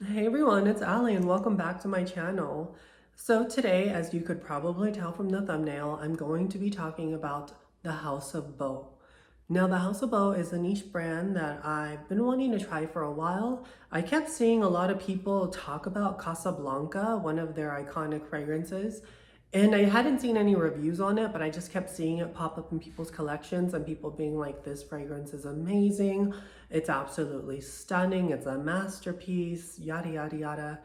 Hey everyone, it's Allie and welcome back to my channel. So today, as you could probably tell from the thumbnail, I'm going to be talking about the House of Beau. Now, the House of Beau is a niche brand that I've been wanting to try for a while. I kept seeing a lot of people talk about Casablanca, one of their iconic fragrances, and I hadn't seen any reviews on it, but I just kept seeing it pop up in people's collections and people being like, this fragrance is amazing. It's absolutely stunning. It's a masterpiece, yada, yada, yada.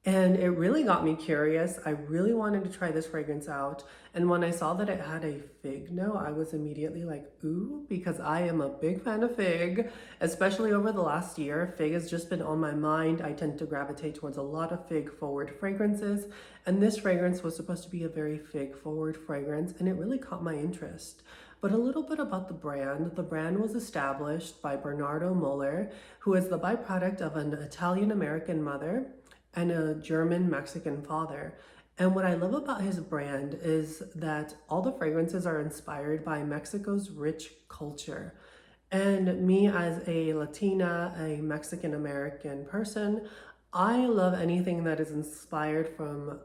And it really got me curious. I really wanted to try this fragrance out. And when I saw that it had a fig note, I was immediately like, ooh, because I am a big fan of fig, especially over the last year. Fig has just been on my mind. I tend to gravitate towards a lot of fig forward fragrances. And this fragrance was supposed to be a very fig forward fragrance, and it really caught my interest. But a little bit about the brand. The brand was established by Bernardo Moller, who is the byproduct of an Italian-American mother and a German-Mexican father. And what I love about his brand is that all the fragrances are inspired by Mexico's rich culture. And me as a Latina, a Mexican-American person, I love anything that is inspired from,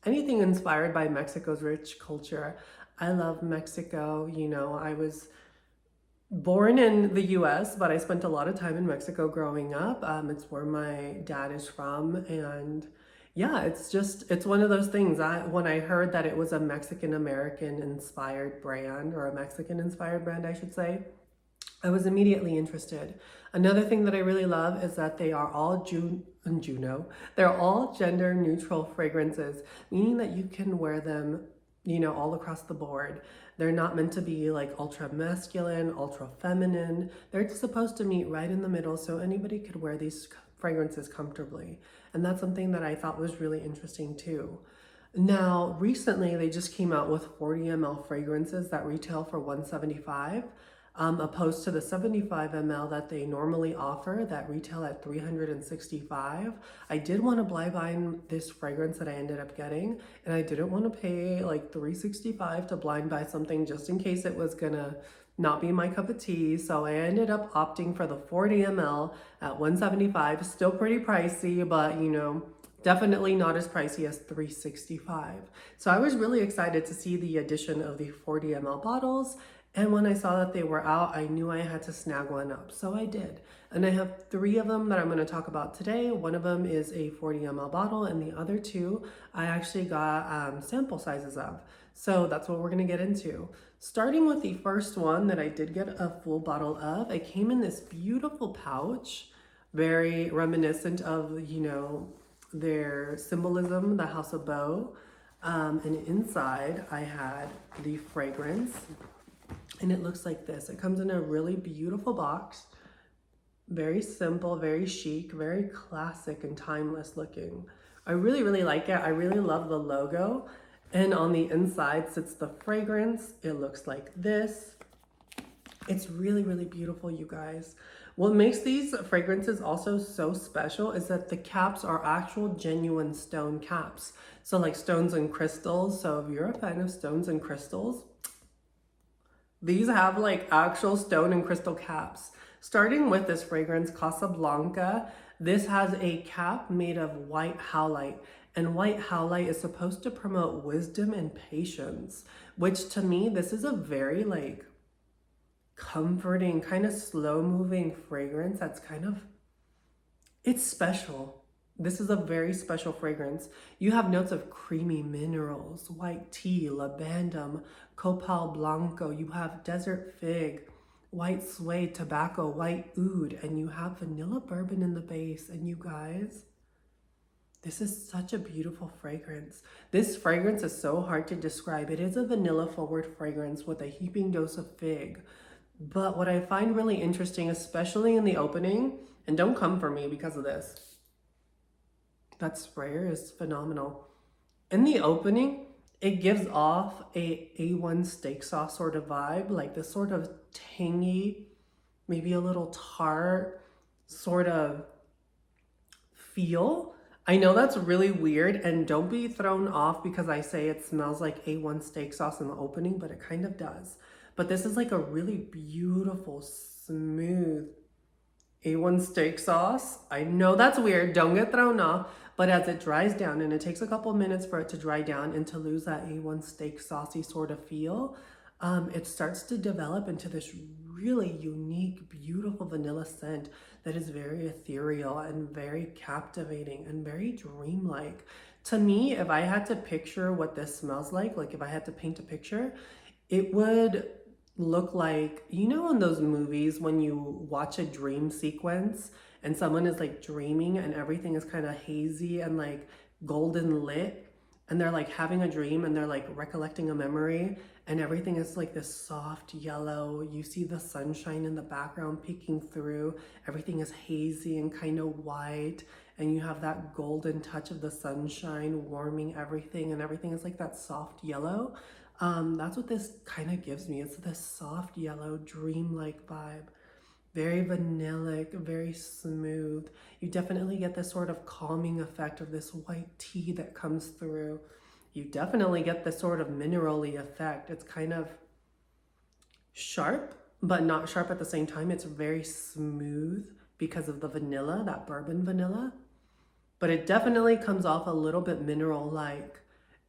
anything inspired by Mexico's rich culture. I love Mexico. I was born in the US, but I spent a lot of time in Mexico growing up. It's where my dad is from. And yeah, it's one of those things. When I heard that it was a Mexican American inspired brand, or a Mexican inspired brand, I should say, I was immediately interested. Another thing that I really love is that they are all they're all gender neutral fragrances, meaning that you can wear them, all across the board. They're not meant to be like ultra masculine, ultra feminine. They're supposed to meet right in the middle so anybody could wear these fragrances comfortably. And that's something that I thought was really interesting too. Now, recently they just came out with 40 ml fragrances that retail for $175, opposed to the 75 ml that they normally offer that retail at $365. I did want to blind buy this fragrance that I ended up getting, and I didn't want to pay like $365 to blind buy something just in case it was gonna not be my cup of tea. So I ended up opting for the 40 ml at $175. Still pretty pricey, but definitely not as pricey as $365. So I was really excited to see the addition of the 40 ml bottles. And when I saw that they were out, I knew I had to snag one up. So I did. And I have 3 of them that I'm going to talk about today. One of them is a 40 ml bottle, and the other 2 I actually got sample sizes of. So that's what we're going to get into. Starting with the first one that I did get a full bottle of, it came in this beautiful pouch, very reminiscent of, their symbolism, the House of Beau. And inside I had the fragrance, and it looks like this. It comes in a really beautiful box, very simple, very chic, very classic and timeless looking. I really, really like it. I really love the logo. And on the inside sits the fragrance. It looks like this. It's really, really beautiful, you guys. What makes these fragrances also so special is that the caps are actual genuine stone caps. So like stones and crystals. So if you're a fan of stones and crystals, these have like actual stone and crystal caps. Starting with this fragrance, Casablanca, this has a cap made of white howlite. And white howlite is supposed to promote wisdom and patience, which to me, this is a very like comforting, kind of slow moving fragrance that's it's special. This is a very special fragrance. You have notes of creamy minerals, white tea, labandum, copal blanco. You have desert fig, white suede, tobacco, white oud, and you have vanilla bourbon in the base. And you guys, this is such a beautiful fragrance. This fragrance is so hard to describe. It is a vanilla forward fragrance with a heaping dose of fig. But what I find really interesting, especially in the opening, and don't come for me because of this, that sprayer is phenomenal. In the opening, it gives off a A1 steak sauce sort of vibe, like this sort of tangy, maybe a little tart sort of feel. I know that's really weird, and don't be thrown off because I say it smells like A1 steak sauce in the opening, but it kind of does. But this is like a really beautiful, smooth A1 steak sauce. I know that's weird, don't get thrown off, but as it dries down, and it takes a couple minutes for it to dry down and to lose that A1 steak saucy sort of feel, it starts to develop into this really unique, beautiful vanilla scent that is very ethereal and very captivating and very dreamlike. To me, if I had to picture what this smells like if I had to paint a picture, it would look like, you know, in those movies when you watch a dream sequence and someone is like dreaming and everything is kind of hazy and like golden lit, and they're like having a dream and they're like recollecting a memory, and everything is like this soft yellow. You see the sunshine in the background peeking through. Everything is hazy and kind of white, and you have that golden touch of the sunshine warming everything, and everything is like that soft yellow. That's what this kind of gives me. It's this soft yellow, dreamlike vibe. Very vanillic, very smooth. You definitely get this sort of calming effect of this white tea that comes through. You definitely get this sort of mineral-y effect. It's kind of sharp, but not sharp at the same time. It's very smooth because of the vanilla, that bourbon vanilla. But it definitely comes off a little bit mineral-like.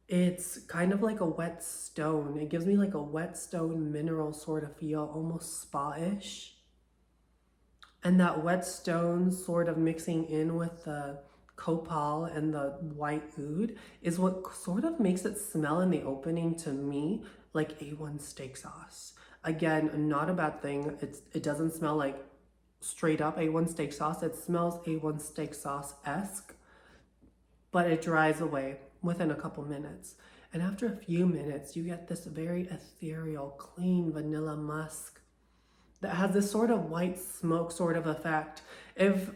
It's kind of like a wet stone. It gives me like a wet stone mineral sort of feel, almost spa-ish. And that wet stone sort of mixing in with the copal and the white oud is what sort of makes it smell in the opening to me like A1 steak sauce. Again, not a bad thing. It doesn't smell like straight up A1 steak sauce. It smells A1 steak sauce-esque, but it dries away within a couple minutes. And after a few minutes, you get this very ethereal, clean vanilla musk that has this sort of white smoke sort of effect. If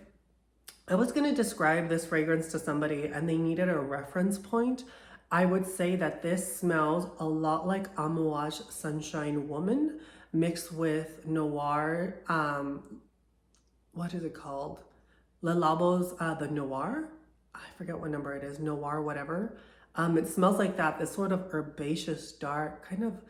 I was going to describe this fragrance to somebody and they needed a reference point, I would say that this smells a lot like Amouage Sunshine Woman mixed with Noir, what is it called? Le Labo's the Noir. I forget what number it is, Noir whatever. It smells like that, this sort of herbaceous, dark, kind of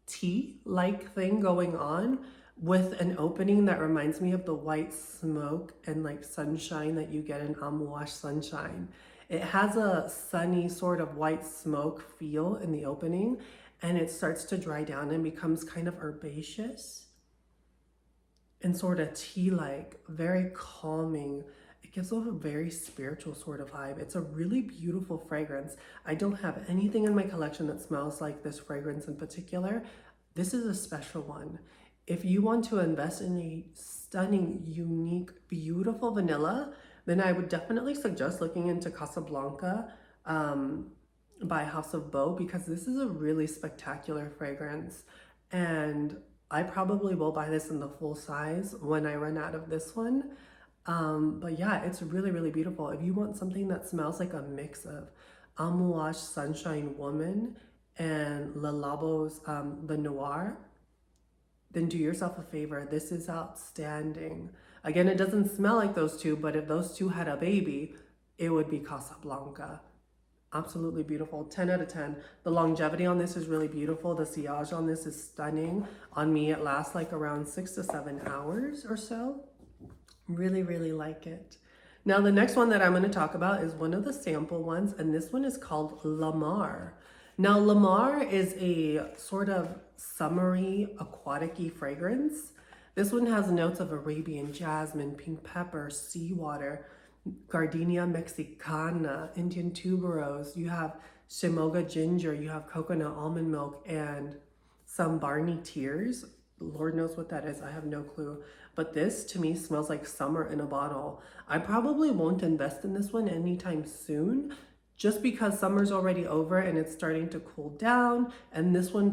tea-like thing going on with an opening that reminds me of the white smoke and like sunshine that you get in Amouage Sunshine. It has a sunny sort of white smoke feel in the opening, and it starts to dry down and becomes kind of herbaceous and sort of tea-like, very calming. It gives off a very spiritual sort of vibe. It's a really beautiful fragrance. I don't have anything in my collection that smells like this fragrance in particular. This is a special one. If you want to invest in a stunning, unique, beautiful vanilla, then I would definitely suggest looking into Casablanca by House of Beau, because this is a really spectacular fragrance. And I probably will buy this in the full size when I run out of this one. But yeah, it's really, really beautiful. If you want something that smells like a mix of Amouage Sunshine Woman and Le Labo's the Noir, then do yourself a favor. This is outstanding. Again, it doesn't smell like those two, but if those two had a baby, it would be Casablanca. Absolutely beautiful. 10 out of 10. The longevity on this is really beautiful. The sillage on this is stunning. On me, it lasts like around 6 to 7 hours or so. Really, really like it. Now, the next one that I'm going to talk about is one of the sample ones, and this one is called Lamar. Now, Lamar is a sort of summery, aquatic-y fragrance. This one has notes of Arabian jasmine, pink pepper, seawater, Gardenia mexicana, Indian tuberose. You have shimoga ginger, you have coconut almond milk, and some Barney tears. Lord knows what that is. I have no clue. But this to me smells like summer in a bottle. I probably won't invest in this one anytime soon, just because summer's already over and it's starting to cool down. And this one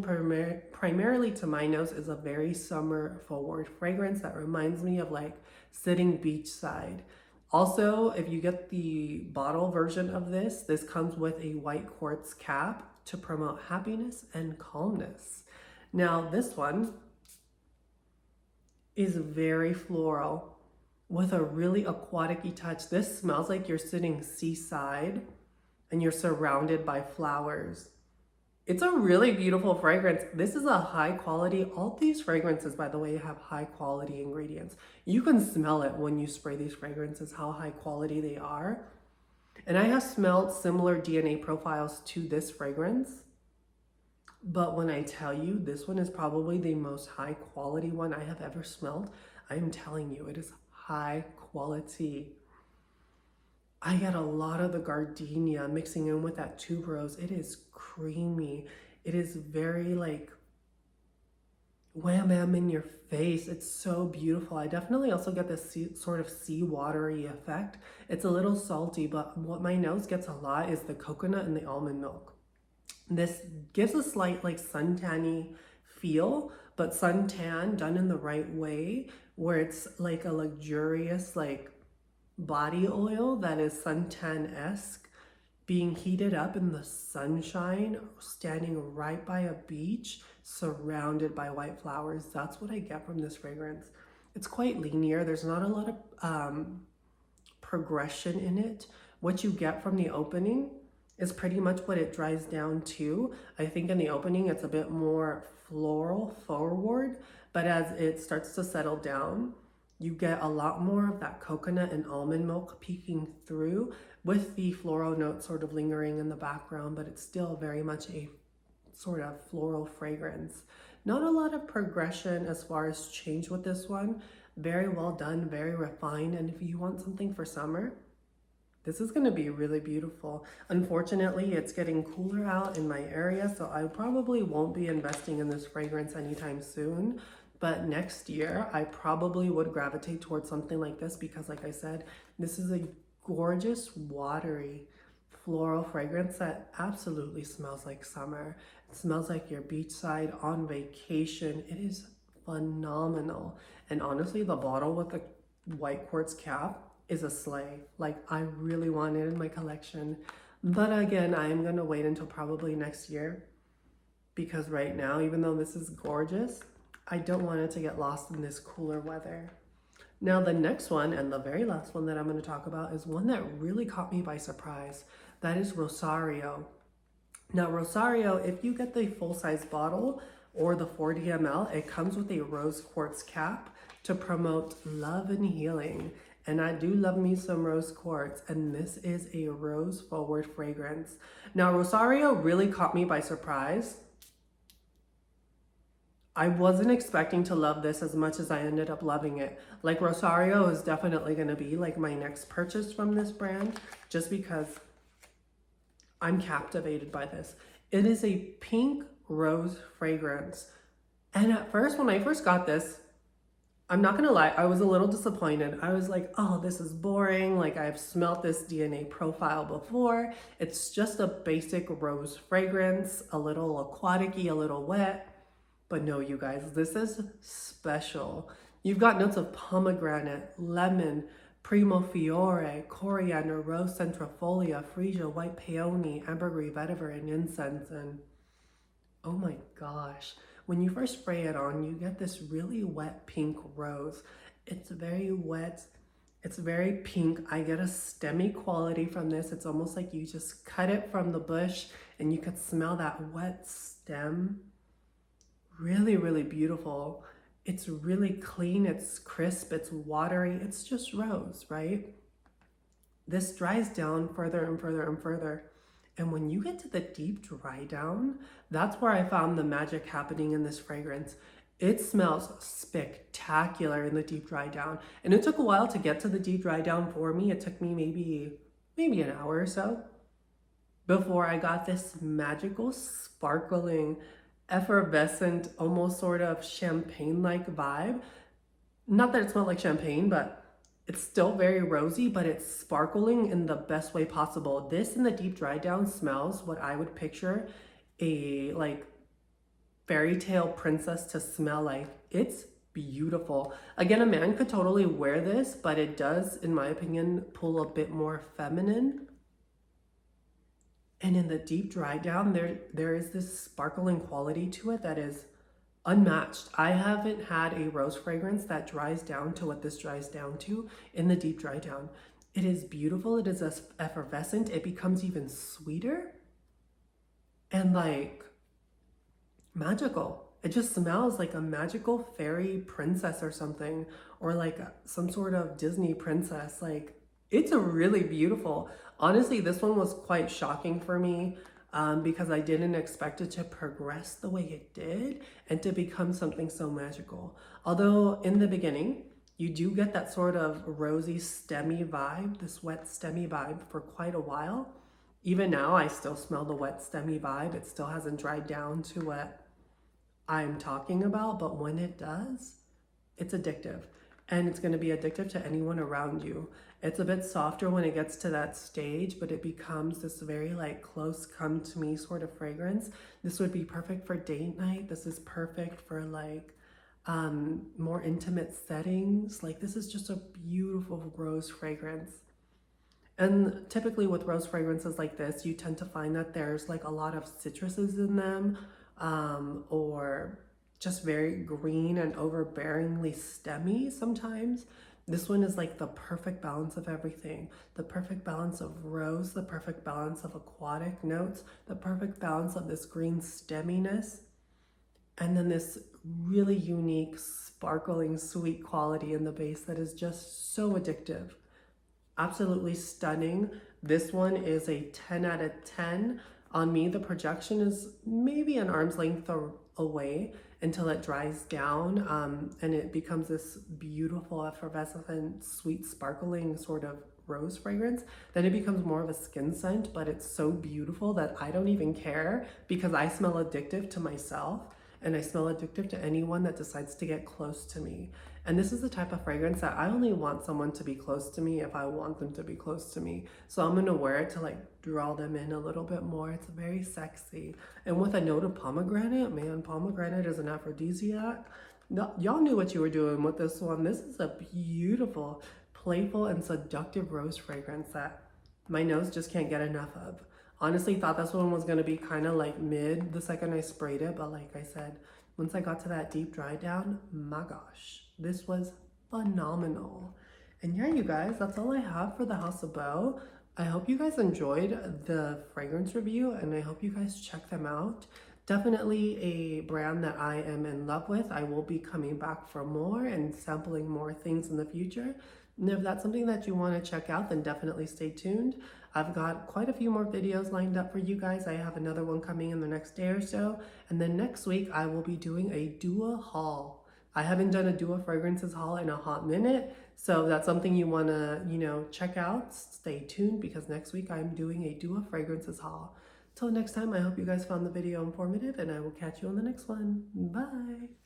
primarily to my nose is a very summer forward fragrance that reminds me of like sitting beachside. Also, if you get the bottle version of this, this comes with a white quartz cap to promote happiness and calmness. Now, this one is very floral with a really aquatic-y touch. This smells like you're sitting seaside and you're surrounded by flowers. It's a really beautiful fragrance. This is a high quality. All these fragrances, by the way, have high quality ingredients. You can smell it when you spray these fragrances, how high quality they are. And I have smelled similar DNA profiles to this fragrance. But when I tell you this one is probably the most high quality one I have ever smelled, I am telling you, it is high quality. I get a lot of the gardenia mixing in with that tuberose. It is creamy. It is very like wham bam in your face. It's so beautiful. I definitely also get this sort of sea watery effect. It's a little salty, but what my nose gets a lot is the coconut and the almond milk. This gives a slight like suntanny feel, but suntan done in the right way, where it's like a luxurious like body oil that is suntan-esque being heated up in the sunshine, standing right by a beach, surrounded by white flowers. That's what I get from this fragrance. It's quite linear. There's not a lot of progression in it. What you get from the opening is pretty much what it dries down to. I think in the opening, it's a bit more floral forward, but as it starts to settle down, you get a lot more of that coconut and almond milk peeking through with the floral note sort of lingering in the background, but it's still very much a sort of floral fragrance. Not a lot of progression as far as change with this one. Very well done, very refined. And if you want something for summer, this is going to be really beautiful. Unfortunately, it's getting cooler out in my area, so I probably won't be investing in this fragrance anytime soon. But next year, I probably would gravitate towards something like this because, like I said, this is a gorgeous, watery, floral fragrance that absolutely smells like summer. It smells like you're beachside on vacation. It is phenomenal. And honestly, the bottle with the white quartz cap is a slay. Like, I really want it in my collection. But again, I am gonna wait until probably next year because right now, even though this is gorgeous, I don't want it to get lost in this cooler weather. Now, the next one and the very last one that I'm going to talk about is one that really caught me by surprise. That is Rosario. Now, Rosario, if you get the full-size bottle or the 40 ml, it comes with a rose quartz cap to promote love and healing. And I do love me some rose quartz, and this is a rose forward fragrance. Now, Rosario really caught me by surprise. I wasn't expecting to love this as much as I ended up loving it. Like, Rosario is definitely going to be like my next purchase from this brand just because I'm captivated by this. It is a pink rose fragrance. And at first, when I first got this, I'm not gonna lie, I was a little disappointed. I was like, oh, this is boring. Like, I've smelt this DNA profile before. It's just a basic rose fragrance, a little aquatic-y, a little wet. But no, you guys, this is special. You've got notes of pomegranate, lemon, primo fiore, coriander, rose centrifolia, freesia, white peony, ambergris, vetiver, and incense. And oh my gosh, when you first spray it on, you get this really wet pink rose. It's very wet. It's very pink. I get a stemmy quality from this. It's almost like you just cut it from the bush and you could smell that wet stem. Really, really beautiful. It's really clean, it's crisp, it's watery, it's just rose, right? This dries down further and further and further. And when you get to the deep dry down, that's where I found the magic happening in this fragrance. It smells spectacular in the deep dry down. And it took a while to get to the deep dry down for me. It took me maybe an hour or so before I got this magical, sparkling, effervescent, almost sort of champagne-like vibe. Not that it smelled like champagne, but it's still very rosy, but it's sparkling in the best way possible. This in the deep dry down smells what I would picture a like fairy tale princess to smell like. It's beautiful. Again, a man could totally wear this, but it does, in my opinion, pull a bit more feminine. And in the deep dry down, there is this sparkling quality to it that is unmatched. I haven't had a rose fragrance that dries down to what this dries down to in the deep dry down. It is beautiful. It is effervescent. It becomes even sweeter. And like, magical. It just smells like a magical fairy princess or something, or like some sort of Disney princess. Like, it's a really beautiful. Honestly, this one was quite shocking for me because I didn't expect it to progress the way it did and to become something so magical. Although in the beginning, you do get that sort of rosy, stemmy vibe, this wet, stemmy vibe for quite a while. Even now, I still smell the wet, stemmy vibe. It still hasn't dried down to what I'm talking about, but when it does, it's addictive. And it's going to be addictive to anyone around you. It's a bit softer when it gets to that stage, but it becomes this very like close come to me sort of fragrance. This would be perfect for date night. This is perfect for like more intimate settings. Like, this is just a beautiful rose fragrance. And typically with rose fragrances like this, you tend to find that there's like a lot of citruses in them, or just very green and overbearingly stemmy sometimes. This one is like the perfect balance of everything. The perfect balance of rose, the perfect balance of aquatic notes, the perfect balance of this green stemminess, and then this really unique, sparkling, sweet quality in the base that is just so addictive. Absolutely stunning. This one is a 10 out of 10. On me, the projection is maybe an arm's length away until it dries down and it becomes this beautiful, effervescent, sweet, sparkling sort of rose fragrance. Then it becomes more of a skin scent, but it's so beautiful that I don't even care because I smell addictive to myself and I smell addictive to anyone that decides to get close to me. And this is the type of fragrance that I only want someone to be close to me if I want them to be close to me. So I'm gonna wear it to like draw them in a little bit more. It's very sexy. And with a note of pomegranate, man, pomegranate is an aphrodisiac. Y'all knew what you were doing with this one. This is a beautiful, playful, and seductive rose fragrance that my nose just can't get enough of. Honestly, thought this one was gonna be kind of like mid the second I sprayed it, but like I said, once I got to that deep dry down, my gosh, this was phenomenal. And yeah, you guys, that's all I have for the House of Beau. I hope you guys enjoyed the fragrance review and I hope you guys check them out. Definitely a brand that I am in love with. I will be coming back for more and sampling more things in the future. And if that's something that you want to check out, then definitely stay tuned. I've got quite a few more videos lined up for you guys. I have another one coming in the next day or so. And then next week, I will be doing a Dua haul. I haven't done a Dua fragrances haul in a hot minute. So if that's something you want to, check out, stay tuned because next week I'm doing a Dua fragrances haul. Till next time, I hope you guys found the video informative and I will catch you on the next one. Bye.